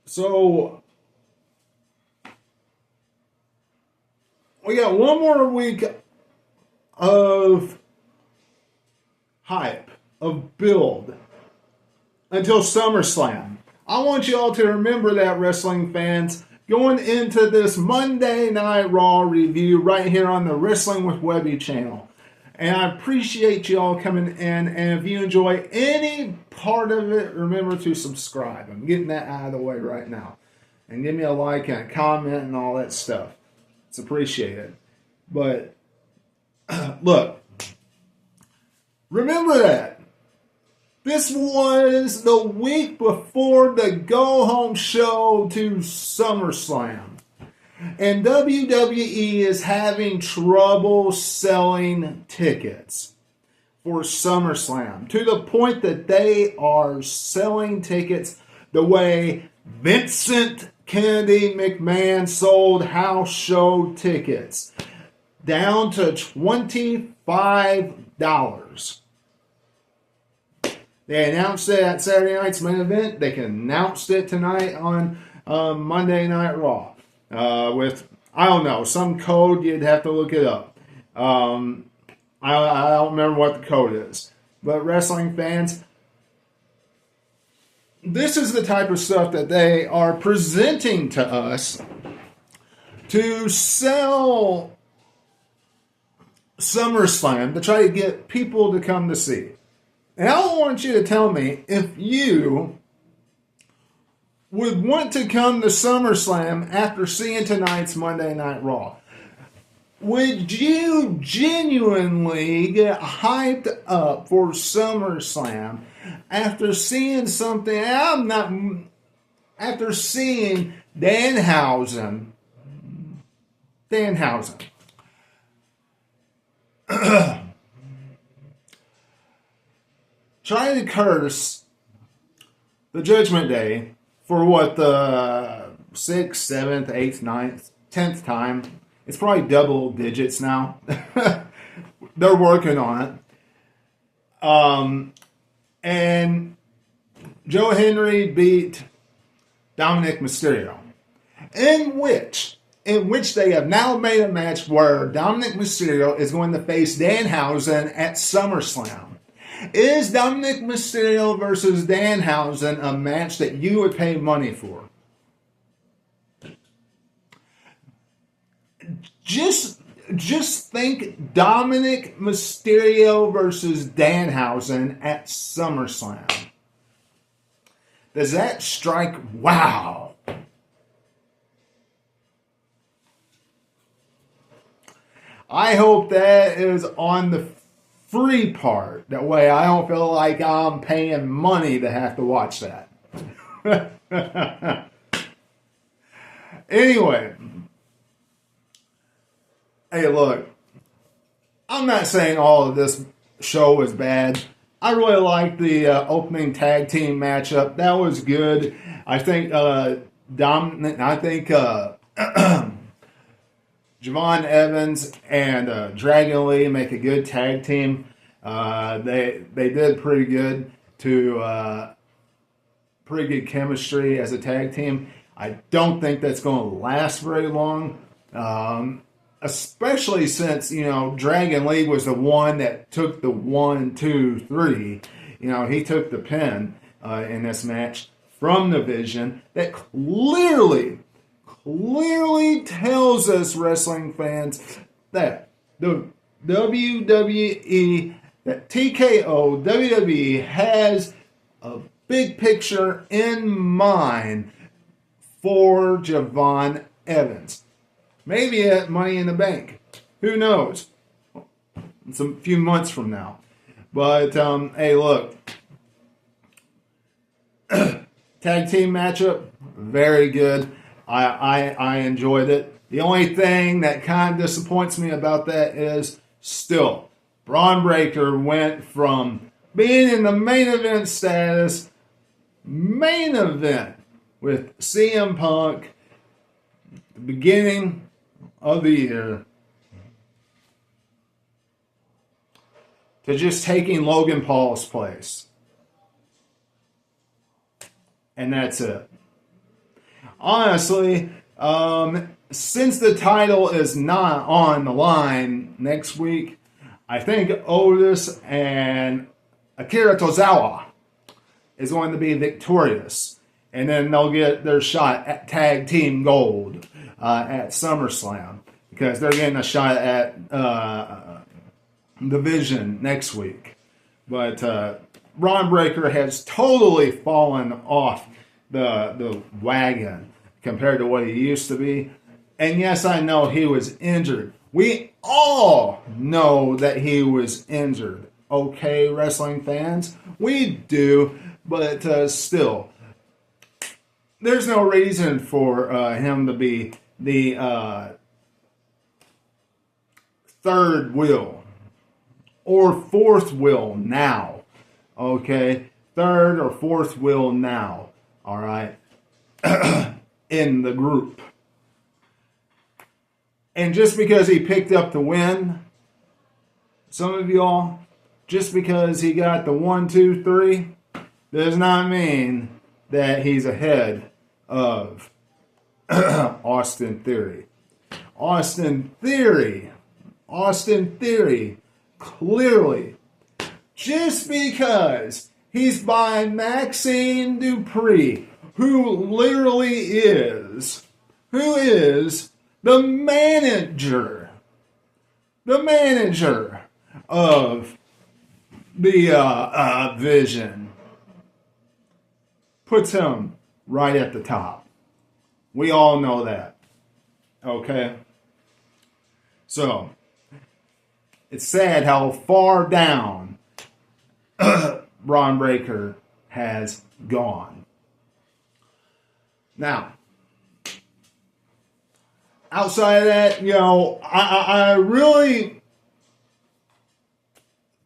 So we got one more week of hype, of build until SummerSlam. I want you all to remember that, wrestling fans, going into this Monday Night Raw review right here on the Wrestling with Webby channel. And I appreciate you all coming in. And if you enjoy any part of it, remember to subscribe. I'm getting that out of the way right now. And give me a like and a comment and all that stuff. It's appreciated. But look, remember that. This was the week before the go-home show to SummerSlam. And WWE is having trouble selling tickets for SummerSlam, to the point that they are selling tickets the way Vincent Kennedy McMahon sold house show tickets, down to $25. They announced it at Saturday night's main event. They can announce it tonight on Monday Night Raw. With, I don't know, some code. You'd have to look it up. I don't remember what the code is. But wrestling fans, this is the type of stuff that they are presenting to us to sell SummerSlam, to try to get people to come to see. And I don't want you to tell me if you would want to come to SummerSlam after seeing tonight's Monday Night Raw. Would you genuinely get hyped up for SummerSlam after seeing something? After seeing Danhausen. Trying to curse the Judgment Day for what, the 6th, 7th, 8th, 9th, 10th time. It's probably double digits now. They're working on it. And Joe Henry beat Dominic Mysterio. In which they have now made a match where Dominic Mysterio is going to face Danhausen at SummerSlam. Is Dominic Mysterio versus Danhausen a match that you would pay money for? Just think Dominic Mysterio versus Danhausen at SummerSlam. Does that strike wow? I hope that is on the free part. That way I don't feel like I'm paying money to have to watch that. Anyway. Hey, look. I'm not saying all of this show is bad. I really liked the opening tag team matchup. That was good. I think Javon Evans and Dragon Lee make a good tag team. They did pretty good pretty good chemistry as a tag team. I don't think that's going to last very long, especially since Dragon Lee was the one that took the 1, 2, 3. He took the pin in this match from the Vision. That clearly tells us, wrestling fans, that the WWE, that TKO, WWE has a big picture in mind for Javon Evans. Maybe at Money in the Bank. Who knows? It's a few months from now. But, hey, look. Tag team matchup, very good. I enjoyed it. The only thing that kind of disappoints me about that is still, Braun Breaker went from being in the main event status, main event with CM Punk, the beginning of the year, to just taking Logan Paul's place. And that's it. honestly, since the title is not on the line next week, I think Otis and Akira Tozawa is going to be victorious. And then they'll get their shot at tag team gold at SummerSlam, because they're getting a shot at Division next week. But Ron Breakker has totally fallen off the wagon compared to what he used to be. And yes, I know he was injured. We all know that he was injured. Okay, wrestling fans? We do, but still, there's no reason for him to be the third wheel or fourth wheel now. Okay, third or fourth wheel now. All right, in the group. And just because he picked up the win, some of y'all, just because he got the 1, 2, 3, does not mean that he's ahead of Austin Theory. Austin Theory, clearly, just because he's by Maxine Dupree, who literally is the manager of the Vision, puts him right at the top. We all know that. Okay? So, it's sad how far down Ron Breakker has gone. Now, outside of that, I really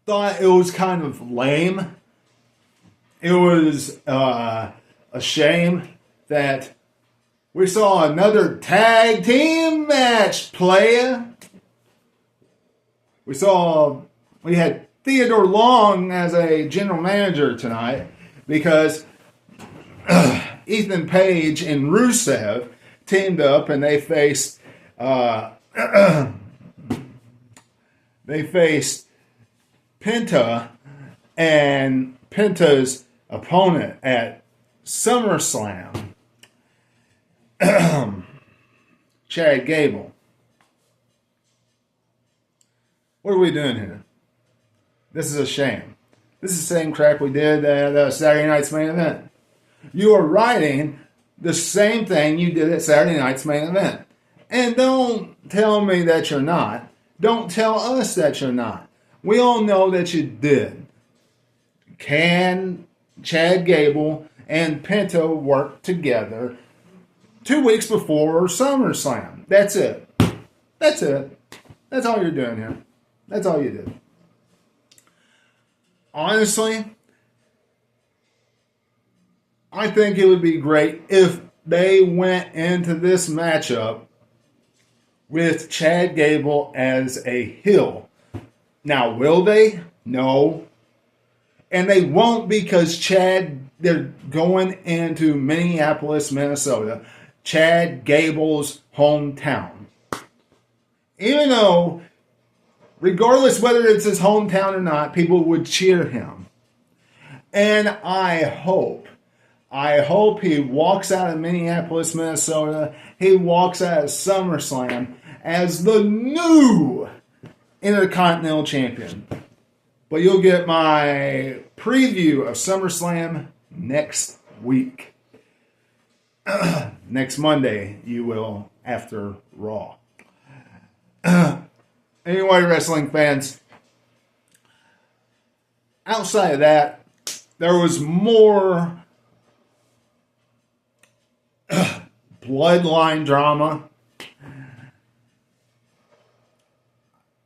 thought it was kind of lame. It was a shame that we saw another tag team match, playa. We had Theodore Long as a general manager tonight because Ethan Page and Rusev teamed up and they faced Penta and Penta's opponent at SummerSlam, Chad Gable. What are we doing here? This is a shame. This is the same crap we did at Saturday night's main event. You are writing the same thing you did at Saturday night's main event. And don't tell me that you're not. Don't tell us that you're not. We all know that you did. Can Chad Gable and Penta work together 2 weeks before SummerSlam? That's it. That's it. That's all you're doing here. That's all you did. Honestly, I think it would be great if they went into this matchup with Chad Gable as a heel. Now, will they? No. And they won't, because they're going into Minneapolis, Minnesota, Chad Gable's hometown. Even though, regardless whether it's his hometown or not, people would cheer him. And I hope he walks out of Minneapolis, Minnesota. He walks out of SummerSlam as the new Intercontinental Champion. But you'll get my preview of SummerSlam next week. Next Monday, you will, after Raw. Anyway, wrestling fans, outside of that, there was more bloodline drama.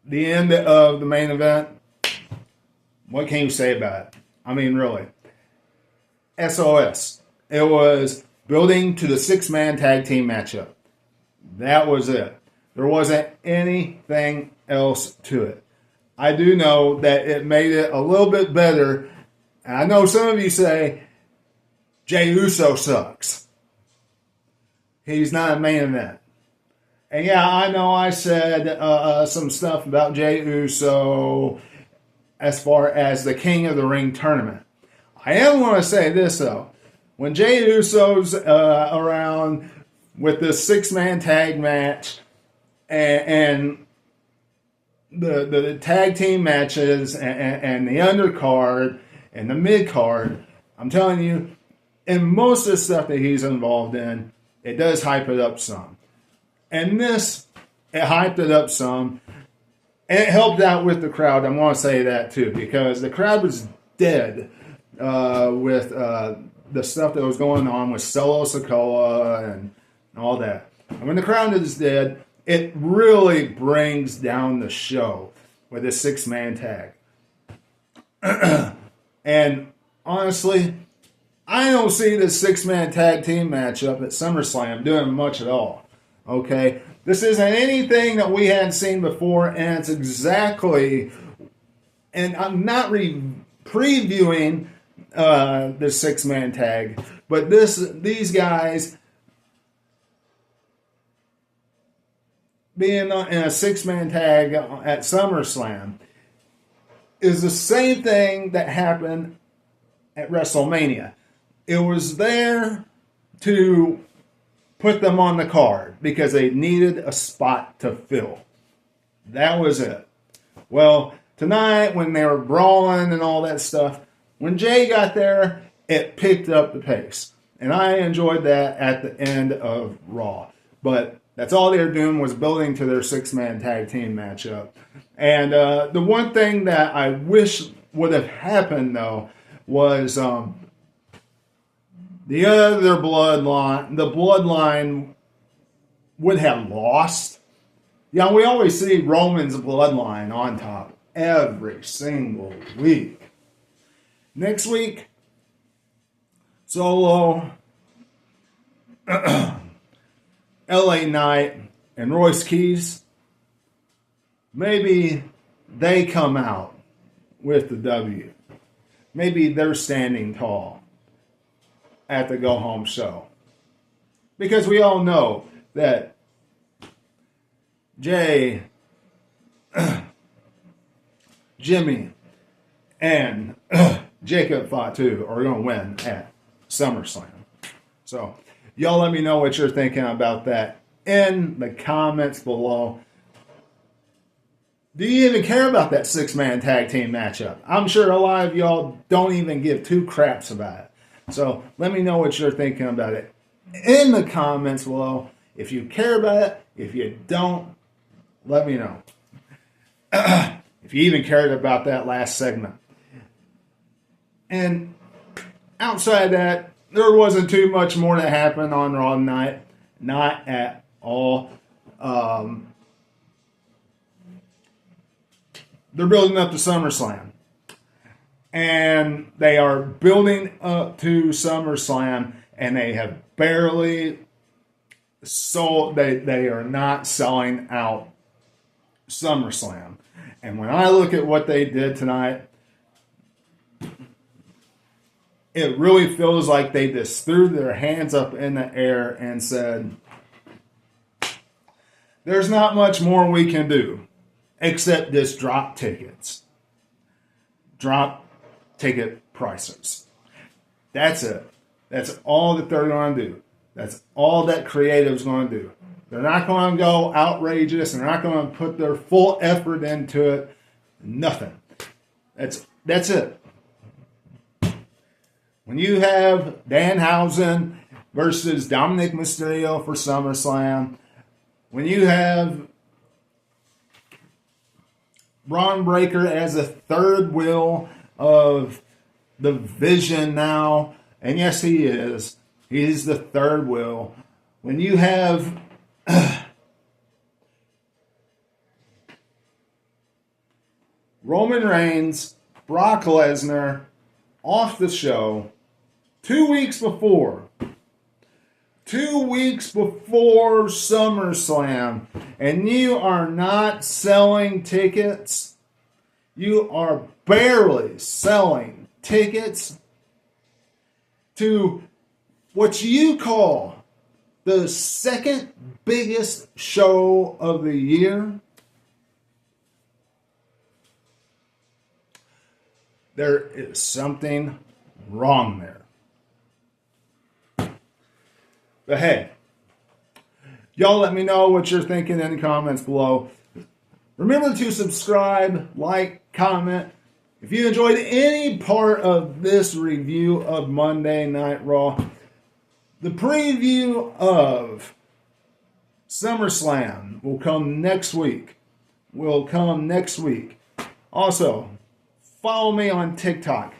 The end of the main event. What can you say about it? I mean, really. SOS. It was building to the 6-man tag team matchup. That was it. There wasn't anything else to it. I do know that it made it a little bit better. And I know some of you say, Jey Uso sucks. He's not a main event. And yeah, I know I said some stuff about Jey Uso as far as the King of the Ring tournament. I am want to say this though. When Jey Uso's around with this 6-man tag match and the tag team matches and the undercard and the mid card, I'm telling you, in most of the stuff that he's involved in, it does hype it up some. And this, it hyped it up some. And it helped out with the crowd. I want to say that too, because the crowd was dead with the stuff that was going on with Solo Sikoa and all that. And when the crowd is dead, it really brings down the show with a 6-man tag. And honestly, I don't see this 6-man tag team matchup at SummerSlam doing much at all. Okay? This isn't anything that we hadn't seen before, and it's exactly, and I'm not previewing the 6-man tag, but these guys being in a 6-man tag at SummerSlam is the same thing that happened at WrestleMania. It was there to put them on the card because they needed a spot to fill. That was it. Well, tonight when they were brawling and all that stuff, when Jay got there, it picked up the pace. And I enjoyed that at the end of Raw. But that's all they were doing was building to their 6-man tag team matchup. And the one thing that I wish would have happened, though, was the bloodline would have lost. Yeah, we always see Roman's bloodline on top every single week. Next week, Solo, LA Knight, and Royce Keys, maybe they come out with the W. Maybe they're standing tall at the go-home show. Because we all know that Jay, Jimmy, and Jacob Fatu are going to win at SummerSlam. So, y'all let me know what you're thinking about that in the comments below. Do you even care about that 6-man tag team matchup? I'm sure a lot of y'all don't even give 2 craps about it. So let me know what you're thinking about it in the comments below. If you care about it, if you don't, let me know. If you even cared about that last segment. And outside that, there wasn't too much more that happened on Raw night. Not at all. They're building up to SummerSlam. And they are building up to SummerSlam, and they have barely sold. They are not selling out SummerSlam. And when I look at what they did tonight, it really feels like they just threw their hands up in the air and said, there's not much more we can do except just drop tickets. Drop ticket prices. That's it. That's all that they're going to do. That's all that creative's going to do. They're not going to go outrageous. They're not going to put their full effort into it. Nothing. That's it. When you have Danhausen versus Dominic Mysterio for SummerSlam, when you have Braun Breaker as a third wheel of the Vision now, and yes, he is. He's the third wheel. When you have Roman Reigns, Brock Lesnar off the show 2 weeks before. 2 weeks before SummerSlam, and you are not selling tickets. You are barely selling tickets to what you call the second biggest show of the year, there is something wrong there. But hey, y'all let me know what you're thinking in the comments below. Remember to subscribe, like, comment. If you enjoyed any part of this review of Monday Night Raw, the preview of SummerSlam will come next week. Also, follow me on TikTok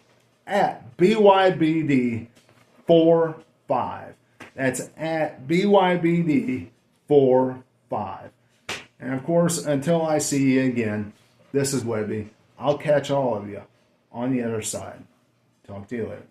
at BYBD45. That's at BYBD45. And of course, until I see you again, this is Webby. I'll catch all of you on the other side. Talk to you later.